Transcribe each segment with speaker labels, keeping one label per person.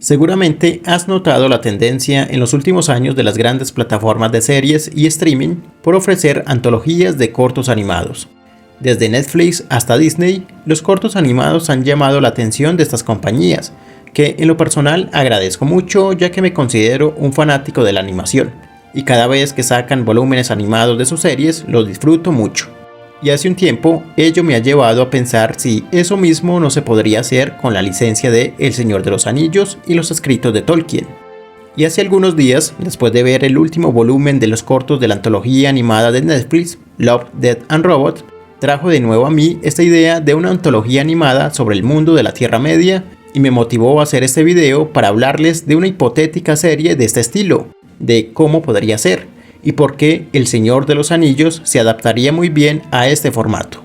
Speaker 1: Seguramente has notado la tendencia en los últimos años de las grandes plataformas de series y streaming por ofrecer antologías de cortos animados. Desde Netflix hasta Disney, los cortos animados han llamado la atención de estas compañías, que en lo personal agradezco mucho ya que me considero un fanático de la animación, y cada vez que sacan volúmenes animados de sus series los disfruto mucho. Y hace un tiempo ello me ha llevado a pensar si eso mismo no se podría hacer con la licencia de El Señor de los Anillos y los escritos de Tolkien. Y hace algunos días, después de ver el último volumen de los cortos de la antología animada de Netflix, Love, Death and Robots, trajo de nuevo a mí esta idea de una antología animada sobre el mundo de la Tierra Media y me motivó a hacer este video para hablarles de una hipotética serie de este estilo, de cómo podría ser y por qué El Señor de los Anillos se adaptaría muy bien a este formato.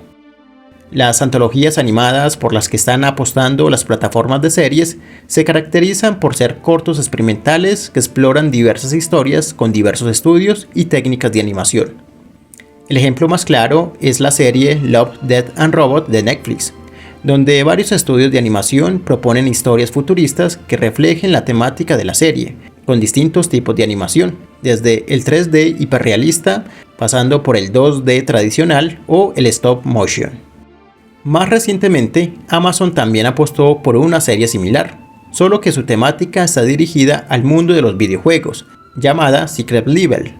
Speaker 1: Las antologías animadas por las que están apostando las plataformas de series se caracterizan por ser cortos experimentales que exploran diversas historias con diversos estudios y técnicas de animación. El ejemplo más claro es la serie Love, Death and Robots de Netflix, donde varios estudios de animación proponen historias futuristas que reflejen la temática de la serie, con distintos tipos de animación, desde el 3D hiperrealista, pasando por el 2D tradicional o el stop motion. Más recientemente, Amazon también apostó por una serie similar, solo que su temática está dirigida al mundo de los videojuegos, llamada Secret Level,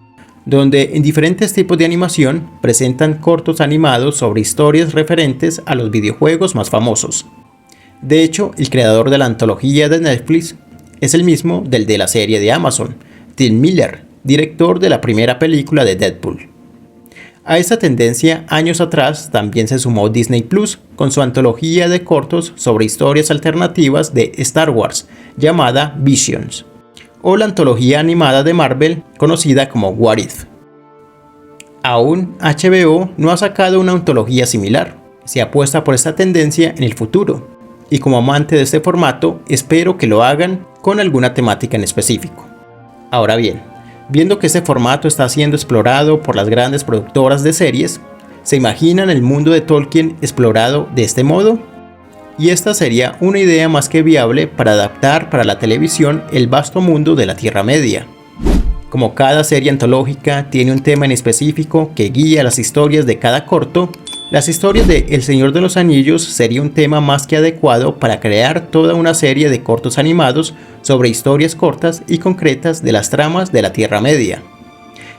Speaker 1: donde en diferentes tipos de animación presentan cortos animados sobre historias referentes a los videojuegos más famosos. De hecho, el creador de la antología de Netflix es el mismo del de la serie de Amazon, Tim Miller, director de la primera película de Deadpool. A esta tendencia, años atrás, también se sumó Disney Plus con su antología de cortos sobre historias alternativas de Star Wars, llamada Visions, o la antología animada de Marvel, conocida como What If. Aún HBO no ha sacado una antología similar. Se apuesta por esta tendencia en el futuro, y como amante de este formato, espero que lo hagan con alguna temática en específico. Ahora bien, viendo que este formato está siendo explorado por las grandes productoras de series, ¿se imaginan el mundo de Tolkien explorado de este modo? Y esta sería una idea más que viable para adaptar para la televisión el vasto mundo de la Tierra Media. Como cada serie antológica tiene un tema en específico que guía las historias de cada corto, las historias de El Señor de los Anillos sería un tema más que adecuado para crear toda una serie de cortos animados sobre historias cortas y concretas de las tramas de la Tierra Media,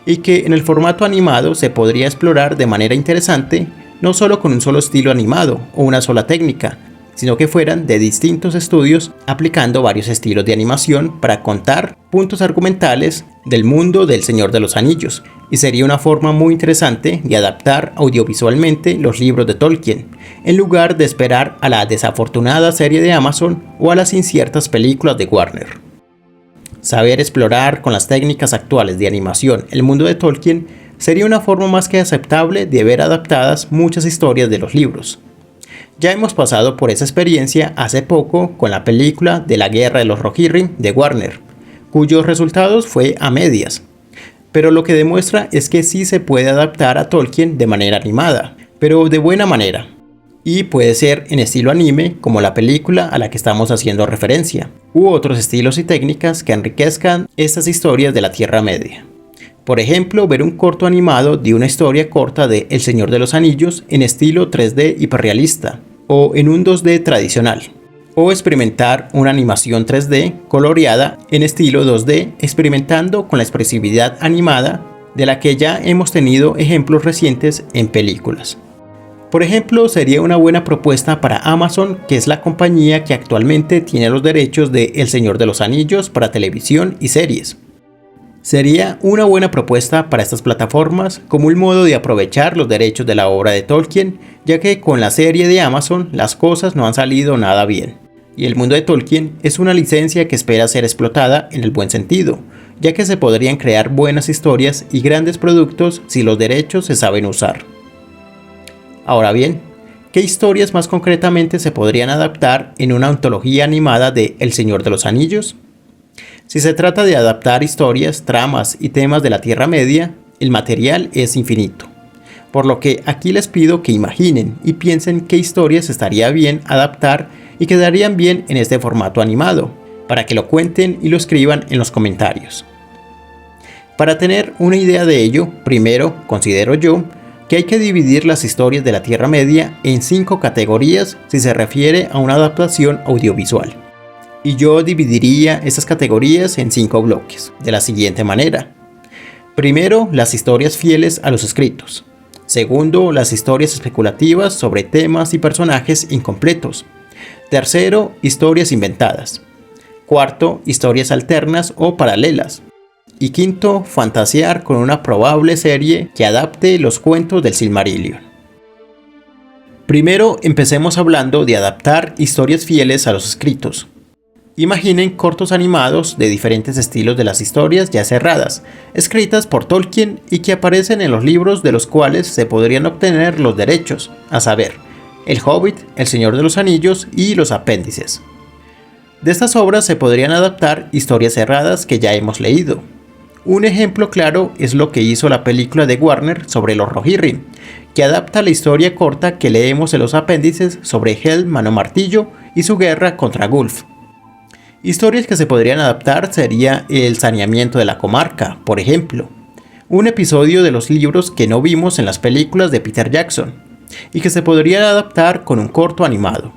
Speaker 1: y que en el formato animado se podría explorar de manera interesante, no solo con un solo estilo animado o una sola técnica, sino que fueran de distintos estudios aplicando varios estilos de animación para contar puntos argumentales del mundo del Señor de los Anillos, y sería una forma muy interesante de adaptar audiovisualmente los libros de Tolkien, en lugar de esperar a la desafortunada serie de Amazon o a las inciertas películas de Warner. Saber explorar con las técnicas actuales de animación el mundo de Tolkien sería una forma más que aceptable de ver adaptadas muchas historias de los libros. Ya hemos pasado por esa experiencia hace poco con la película de la Guerra de los Rohirrim de Warner, cuyos resultados fue a medias. Pero lo que demuestra es que sí se puede adaptar a Tolkien de manera animada, pero de buena manera. Y puede ser en estilo anime como la película a la que estamos haciendo referencia, u otros estilos y técnicas que enriquezcan estas historias de la Tierra Media. Por ejemplo, ver un corto animado de una historia corta de El Señor de los Anillos en estilo 3D hiperrealista, o en un 2D tradicional, o experimentar una animación 3D coloreada en estilo 2D experimentando con la expresividad animada de la que ya hemos tenido ejemplos recientes en películas. Por ejemplo, sería una buena propuesta para Amazon, que es la compañía que actualmente tiene los derechos de El Señor de los Anillos para televisión y series. Sería una buena propuesta para estas plataformas como un modo de aprovechar los derechos de la obra de Tolkien, ya que con la serie de Amazon las cosas no han salido nada bien. Y el mundo de Tolkien es una licencia que espera ser explotada en el buen sentido, ya que se podrían crear buenas historias y grandes productos si los derechos se saben usar. Ahora bien, ¿qué historias más concretamente se podrían adaptar en una antología animada de El Señor de los Anillos? Si se trata de adaptar historias, tramas y temas de la Tierra Media, el material es infinito. Por lo que aquí les pido que imaginen y piensen qué historias estaría bien adaptar y quedarían bien en este formato animado, para que lo cuenten y lo escriban en los comentarios. Para tener una idea de ello, primero considero yo que hay que dividir las historias de la Tierra Media en 5 categorías si se refiere a una adaptación audiovisual. Y yo dividiría estas categorías en 5 bloques, de la siguiente manera. Primero, las historias fieles a los escritos. Segundo, las historias especulativas sobre temas y personajes incompletos. Tercero, historias inventadas. Cuarto, historias alternas o paralelas. Y quinto, fantasear con una probable serie que adapte los cuentos del Silmarillion. Primero, empecemos hablando de adaptar historias fieles a los escritos. Imaginen cortos animados de diferentes estilos de las historias ya cerradas, escritas por Tolkien y que aparecen en los libros de los cuales se podrían obtener los derechos, a saber, El Hobbit, El Señor de los Anillos y los apéndices. De estas obras se podrían adaptar historias cerradas que ya hemos leído. Un ejemplo claro es lo que hizo la película de Warner sobre los Rohirrim, que adapta la historia corta que leemos en los apéndices sobre Helm Mano Martillo y su guerra contra Gulf. Historias que se podrían adaptar sería el saneamiento de la comarca, por ejemplo, un episodio de los libros que no vimos en las películas de Peter Jackson, y que se podría adaptar con un corto animado.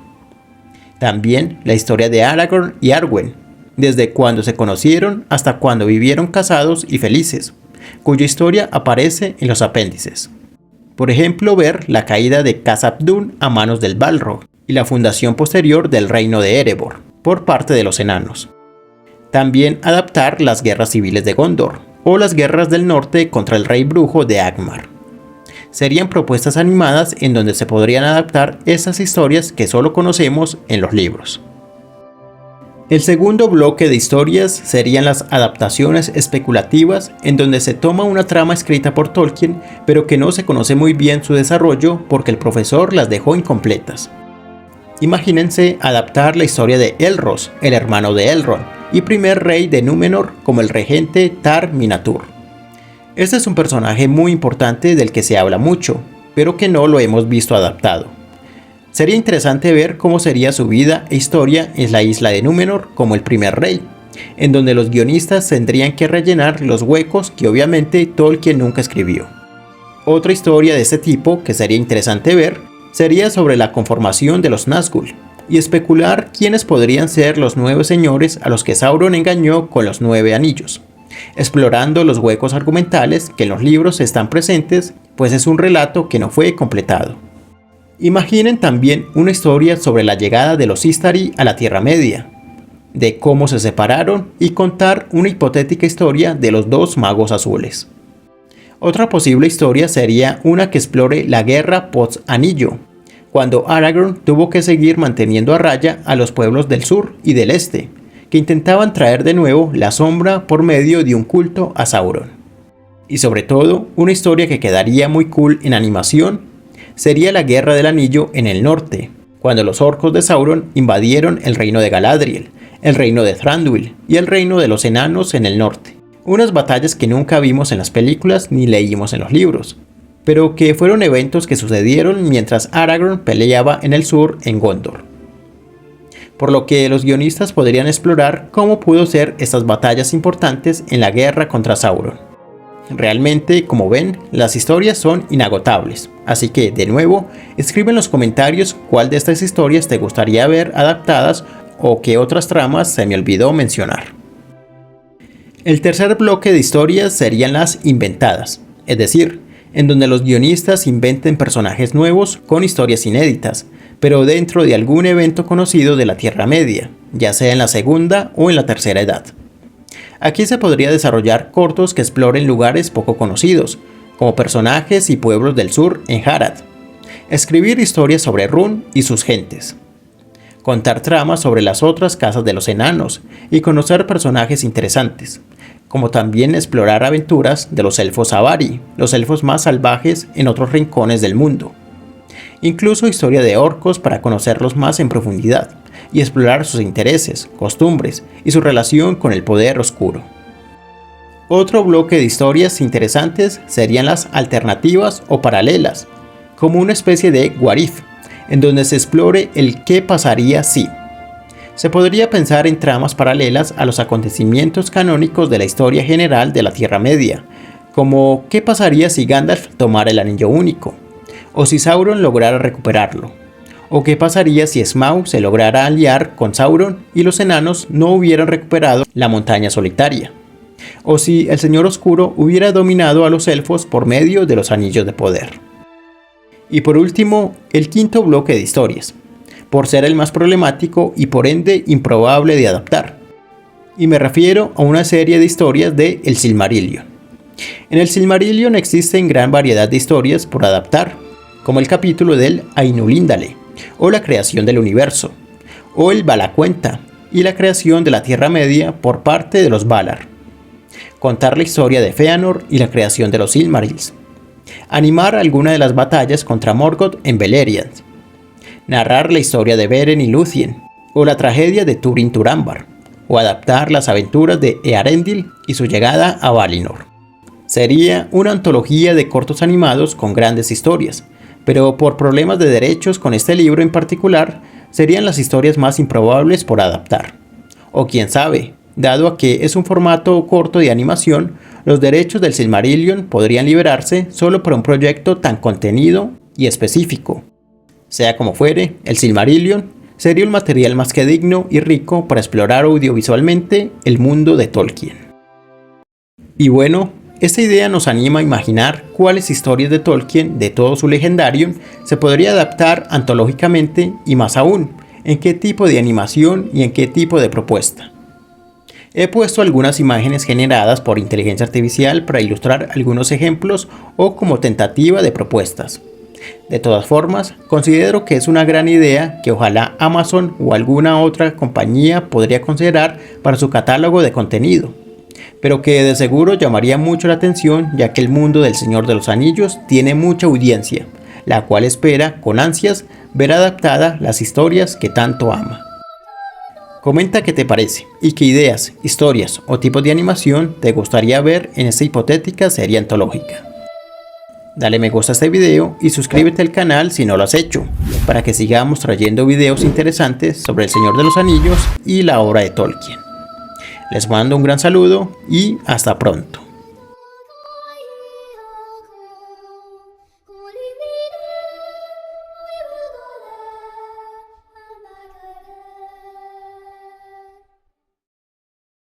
Speaker 1: También la historia de Aragorn y Arwen, desde cuando se conocieron hasta cuando vivieron casados y felices, cuya historia aparece en los apéndices. Por ejemplo, ver la caída de Khazad Dûm a manos del Balrog y la fundación posterior del reino de Erebor por parte de los enanos. También adaptar las guerras civiles de Gondor o las guerras del norte contra el rey brujo de Angmar. Serían propuestas animadas en donde se podrían adaptar esas historias que solo conocemos en los libros. El segundo bloque de historias serían las adaptaciones especulativas, en donde se toma una trama escrita por Tolkien, pero que no se conoce muy bien su desarrollo porque el profesor las dejó incompletas. Imagínense adaptar la historia de Elros, el hermano de Elrond y primer rey de Númenor, como el regente Tar Minatur. Este es un personaje muy importante del que se habla mucho, pero que no lo hemos visto adaptado. Sería interesante ver cómo sería su vida e historia en la isla de Númenor como el primer rey, en donde los guionistas tendrían que rellenar los huecos que obviamente Tolkien nunca escribió. Otra historia de este tipo que sería interesante ver sería sobre la conformación de los Nazgûl y especular quiénes podrían ser los 9 señores a los que Sauron engañó con los 9 anillos, explorando los huecos argumentales que en los libros están presentes, pues es un relato que no fue completado. Imaginen también una historia sobre la llegada de los Istari a la Tierra Media, de cómo se separaron y contar una hipotética historia de los 2 magos azules. Otra posible historia sería una que explore la guerra post-anillo, cuando Aragorn tuvo que seguir manteniendo a raya a los pueblos del sur y del este, que intentaban traer de nuevo la sombra por medio de un culto a Sauron. Y sobre todo, una historia que quedaría muy cool en animación sería la Guerra del Anillo en el norte, cuando los orcos de Sauron invadieron el reino de Galadriel, el reino de Thranduil y el reino de los enanos en el norte. Unas batallas que nunca vimos en las películas ni leímos en los libros, pero que fueron eventos que sucedieron mientras Aragorn peleaba en el sur en Gondor. Por lo que los guionistas podrían explorar cómo pudo ser estas batallas importantes en la guerra contra Sauron. Realmente, como ven, las historias son inagotables, así que, de nuevo, escribe en los comentarios cuál de estas historias te gustaría ver adaptadas o qué otras tramas se me olvidó mencionar. El tercer bloque de historias serían las inventadas, es decir, en donde los guionistas inventen personajes nuevos con historias inéditas, pero dentro de algún evento conocido de la Tierra Media, ya sea en la segunda o en la tercera edad. Aquí se podría desarrollar cortos que exploren lugares poco conocidos, como personajes y pueblos del sur en Harad. Escribir historias sobre Rhûn y sus gentes. Contar tramas sobre las otras casas de los enanos y conocer personajes interesantes, como también explorar aventuras de los elfos Avari, los elfos más salvajes en otros rincones del mundo. Incluso historia de orcos para conocerlos más en profundidad y explorar sus intereses, costumbres y su relación con el poder oscuro. Otro bloque de historias interesantes serían las alternativas o paralelas, como una especie de what if, en donde se explore el qué pasaría si. Se podría pensar en tramas paralelas a los acontecimientos canónicos de la historia general de la Tierra Media, como ¿qué pasaría si Gandalf tomara el Anillo Único? ¿O si Sauron lograra recuperarlo? ¿O qué pasaría si Smaug se lograra aliar con Sauron y los enanos no hubieran recuperado la Montaña Solitaria? ¿O si el Señor Oscuro hubiera dominado a los elfos por medio de los Anillos de Poder? Y por último, el quinto bloque de historias, por ser el más problemático y por ende improbable de adaptar. Y me refiero a una serie de historias de El Silmarillion. En El Silmarillion existen gran variedad de historias por adaptar, como el capítulo del Ainulindale, o la creación del universo, o el Valacuenta, y la creación de la Tierra Media por parte de los Valar. Contar la historia de Fëanor y la creación de los Silmarils. Animar alguna de las batallas contra Morgoth en Beleriand. Narrar la historia de Beren y Lúthien, o la tragedia de Turin Turambar, o adaptar las aventuras de Eärendil y su llegada a Valinor. Sería una antología de cortos animados con grandes historias, pero por problemas de derechos con este libro en particular, serían las historias más improbables por adaptar. O quién sabe, dado a que es un formato corto de animación, los derechos del Silmarillion podrían liberarse solo para un proyecto tan contenido y específico. Sea como fuere, el Silmarillion sería un material más que digno y rico para explorar audiovisualmente el mundo de Tolkien. Y bueno, esta idea nos anima a imaginar cuáles historias de Tolkien, de todo su Legendarium, se podría adaptar antológicamente y más aún, en qué tipo de animación y en qué tipo de propuesta. He puesto algunas imágenes generadas por inteligencia artificial para ilustrar algunos ejemplos o como tentativa de propuestas. De todas formas, considero que es una gran idea que ojalá Amazon o alguna otra compañía podría considerar para su catálogo de contenido, pero que de seguro llamaría mucho la atención ya que el mundo del Señor de los Anillos tiene mucha audiencia, la cual espera con ansias ver adaptadas las historias que tanto ama. Comenta qué te parece y qué ideas, historias o tipos de animación te gustaría ver en esta hipotética serie antológica. Dale me gusta a este video y suscríbete al canal si no lo has hecho, para que sigamos trayendo videos interesantes sobre el Señor de los Anillos y la obra de Tolkien. Les mando un gran saludo y hasta pronto.